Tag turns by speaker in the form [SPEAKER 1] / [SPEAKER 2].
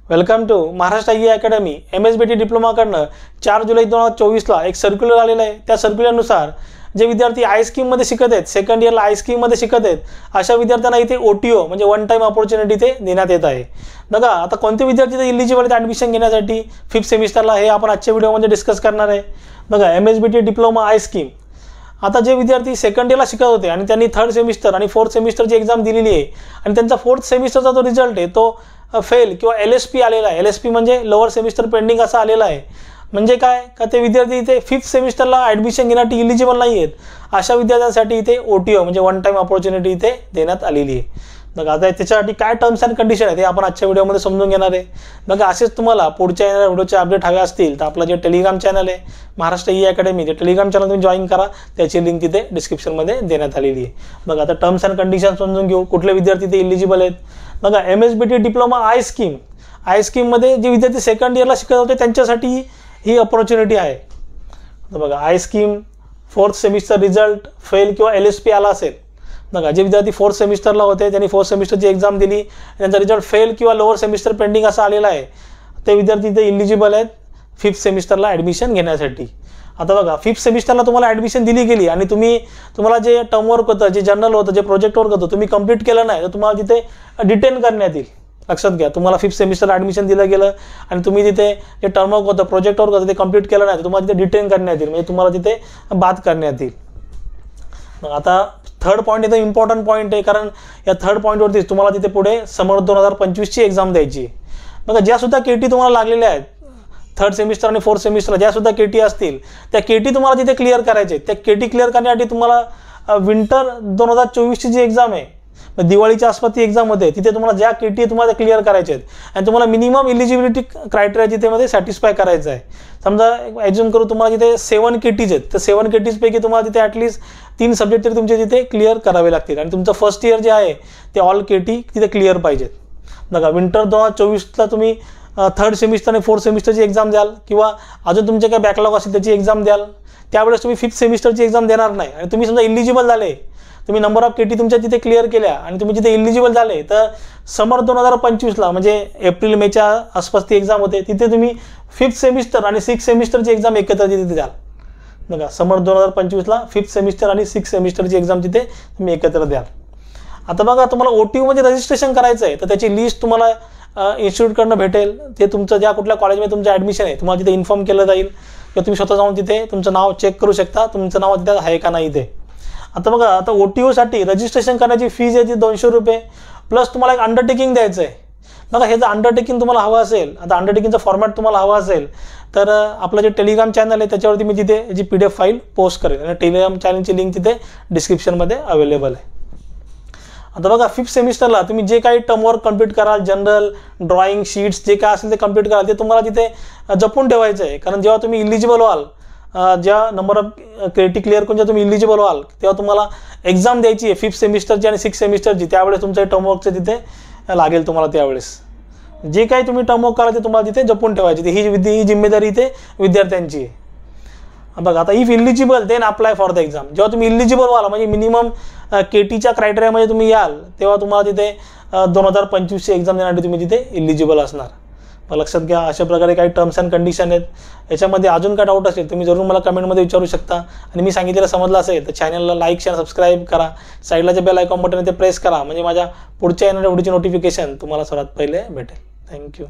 [SPEAKER 1] Welcome to Maharashtra E academy. MSBT डिप्लोमाकडनं 4 जुलै 2024ला एक सर्क्युलर आलेला आहे। त्या सर्क्युलरनुसार जे विद्यार्थी आय स्कीममध्ये शिकत आहेत, सेकंड इयरला आय स्कीममध्ये शिकत आहेत, अशा विद्यार्थ्यांना इथे OTO म्हणजे वन टाइम अपॉर्च्युनिटी ते देण्यात येत आहे। बघा आता कोणते विद्यार्थी इथे इलिजिबल आहेत ॲडमिशन घेण्यासाठी 5th सेमिस्टरला, हे आपण आजच्या व्हिडिओमध्ये डिस्कस करणार आहे। बघा MSBT डिप्लोमा आय स्कीम, आता जे विद्यार्थी सेकंड इयरला शिकत होते आणि त्यांनी 3rd सेमिस्टर आणि 4th सेमिस्टरची एक्झाम दिलेली आहे आणि त्यांचा 4th सेमिस्टरचा जो रिझल्ट आहे तो फेल किंवा LSP आलेला आहे। LSP म्हणजे लोअर सेमिस्टर पेंडिंग असा आलेला आहे। म्हणजे काय का ते विद्यार्थी इथे 5th सेमिस्टरला ॲडमिशन घेण्यासाठी इलिजिबल नाही आहेत, अशा विद्यार्थ्यांसाठी इथे OTO म्हणजे वन टाइम अपॉर्च्युनिटी इथे देण्यात आलेली आहे। बघा आता त्याच्यासाठी काय टर्म्स अँड कंडिशन आहे ते आपण आजच्या व्हिडिओमध्ये समजून घेणार आहे। बघा असेच तुम्हाला पुढच्या येणाऱ्या व्हिडिओचे अपडेट हवे असतील तर आपलं जे टेलिग्राम चॅनल आहे महाराष्ट्र ई अकॅडमी, जे टेलिग्राम चॅनल तुम्ही जॉईन करा, त्याची लिंक तिथे डिस्क्रिप्शनमध्ये देण्यात आलेली आहे। बघा आता टर्म्स अँड कंडिशन समजून घेऊ, कुठले विद्यार्थी इथे इलिजिबल आहेत। बघा MSBT डिप्लोमा आय स्कीममध्ये जे विद्यार्थी सेकंड इयरला शिकत होते त्यांच्यासाठी ही अपॉर्च्युनिटी आहे। बघा I scheme 4th semester result fail किंवा LSP आला असेल, बघा जे विद्यार्थी 4th सेमिस्टरला होते त्यांनी 4th सेमिस्टरची एक्झाम दिली, त्यांचा रिझल्ट फेल किंवा लोअर सेमिस्टर पेंडिंग असा आलेला आहे, ते विद्यार्थी इथे इलिजिबल आहेत 5th सेमिस्टरला ॲडमिशन घेण्यासाठी। आता बघा 5th सेमिस्टरला तुम्हाला ॲडमिशन दिली गेली आणि तुम्हाला जे टर्मवर्क होतं, जे जर्नल होतं, जे प्रोजेक्ट वर्क होतं तुम्ही कंप्लीट केलं नाही तर तुम्हाला तिथे डिटेन करण्यात येईल। लक्षात घ्या, तुम्हाला 5th सेमिस्टर ॲडमिशन दिलं गेलं आणि तुम्ही तिथे जे टर्मवर्क होतं, प्रोजेक्ट वर्क होतं ते कंप्लीट केलं नाही तर तुम्हाला तिथे डिटेन करण्यात येईल, म्हणजे तुम्हाला तिथे बाद करण्यात येईल। मग आता 3rd पॉईंट इथं इम्पॉर्टंट पॉईंट आहे, कारण या 3rd पॉईंटवरतीच तुम्हाला तिथे पुढे समर 2025ची एक्झाम द्यायची आहे। बघा ज्यासुद्धा KT तुम्हाला लागलेल्या आहेत 3rd सेमिस्टर आणि 4th सेमिस्टरला ज्यासुद्धा KT असतील त्या KT तुम्हाला तिथे क्लिअर करायचे आहेत। त्या KT क्लिअर करण्यासाठी तुम्हाला विंटर 2024ची जी एक्झाम आहे, दिवाळीच्या आसपास ती एक्झाम होते, तिथे तुम्हाला ज्या KT तुम्हाला क्लिअर करायचे आहेत आणि तुम्हाला मिनिमम इलिजिबिलिटी क्रायटेरिया जिथे सॅटिस्फाय करायचं आहे। समजा ॲज्युम करू तुम्हाला तिथे 7 KTs आहेत, तर 7 KTs पैकी तुम्हाला तिथे ॲटलिस्ट 3 सब्जेक्ट तरी तुमचे तिथे क्लिअर करावे लागतील आणि तुमचं फर्स्ट इयर जे आहे ते ऑल KT तिथे क्लिअर पाहिजेत। बघा विंटर 2024ला तुम्ही 3rd सेमिस्टर आणि 4th सेमिस्टरची एक्झाम द्याल किंवा अजून तुमचे काय बॅकलॉग असेल त्याची एक्झाम द्याल, त्यावेळेस तुम्ही 5th सेमिस्टरची एक्झाम देणार नाही आणि तुम्ही समजा इलिजिबल झाले, तुम्ही नंबर ऑफ KT तुमच्या तिथे क्लिअर केल्या आणि तुम्ही तिथे इलिजिबल झाले, तर समर 2025ला म्हणजे एप्रिल-मेच्या आसपास ती एक्झाम होते, तिथे तुम्ही 5th सेमिस्टर आणि 6th सेमिस्टरची एक्झाम एकत्र तिथे द्याल। बघा समर 2025ला 5th सेमिस्टर आणि 6th सेमिस्टरची एक्झाम तिथे तुम्ही एकत्र द्याल। आता बघा तुम्हाला OTO मध्ये रजिस्ट्रेशन करायचं आहे तर त्याची लिस्ट तुम्हाला इन्स्टिट्यूटकडनं भेटेल, ते तुमचं ज्या कुठल्या कॉलेजमध्ये तुमचं ॲडमिशन आहे तुम्हाला तिथे इन्फॉर्म केलं जाईल किंवा तुम्ही स्वतः जाऊन तिथे तुमचं नाव चेक करू शकता, तुमचं नाव तिथे आहे का नाही ते। आता बघा आता OTOसाठी रजिस्ट्रेशन करण्याची फीज आहे ती 200 रुपये प्लस तुम्हाला एक अंडरटेकिंग द्यायचं आहे। बघा हे जर अंडरटेकिंग तुम्हाला हवं असेल, आता अंडरटेकिंगचा फॉर्मॅट तुम्हाला हवा असेल तर आपलं जे टेलिग्राम चॅनल आहे त्याच्यावरती मी तिथे जी PDF फाईल पोस्ट करेन आणि टेलिग्राम चॅनलची लिंक तिथे डिस्क्रिप्शनमध्ये अवेलेबल आहे। आता बघा 5th सेमिस्टरला तुम्ही जे काही टर्मवर्क कंप्लीट कराल, जनरल ड्रॉइंग शीट्स जे काय असेल ते कंप्लीट कराल, ते तुम्हाला तिथे जपून ठेवायचं आहे, कारण जेव्हा तुम्ही इलिजिबल व्हाल, ज्या नंबर ऑफ KT क्लिअर करून जेव्हा तुम्ही इलिजिबल व्हाल तेव्हा तुम्हाला एक्झाम द्यायची आहे 5th सेमिस्टरची आणि 6th सेमिस्टरची, त्यावेळेस तुमचं टर्मवर्कचं तिथे लागेल तुम्हाला। त्यावेळेस जे काही तुम्ही टर्मवर्क कराल ते तुम्हाला तिथे जपून ठेवायची, ही जिम्मेदारी इथे विद्यार्थ्यांची आहे। बघा आता if eligible then apply for the exam, जेव्हा तुम्ही इलिजिबल व्हाल म्हणजे मिनिमम KTच्या क्रायटेरियामध्ये तुम्ही याल तेव्हा तुम्हाला तिथे 2025ची एक्झाम देण्यासाठी तुम्ही तिथे इलिजिबल असणार। मग लक्षात घ्या, अशा प्रकारे काही टर्म्स अँड कंडिशन आहेत। याच्यामध्ये अजून काय डाऊट असेल तुम्ही जरूर मला कमेंटमध्ये विचारू शकता आणि मी सांगितलेलं समजलं असेल तर चॅनलला लाईक शेअर सबस्क्राईब करा, साईडला जे बेल आयकॉन बटन आहे ते प्रेस करा, म्हणजे माझ्या पुढच्या येणाऱ्या व्हिडिओची नोटिफिकेशन तुम्हाला सर्वात पहिले भेटेल। थँक्यू।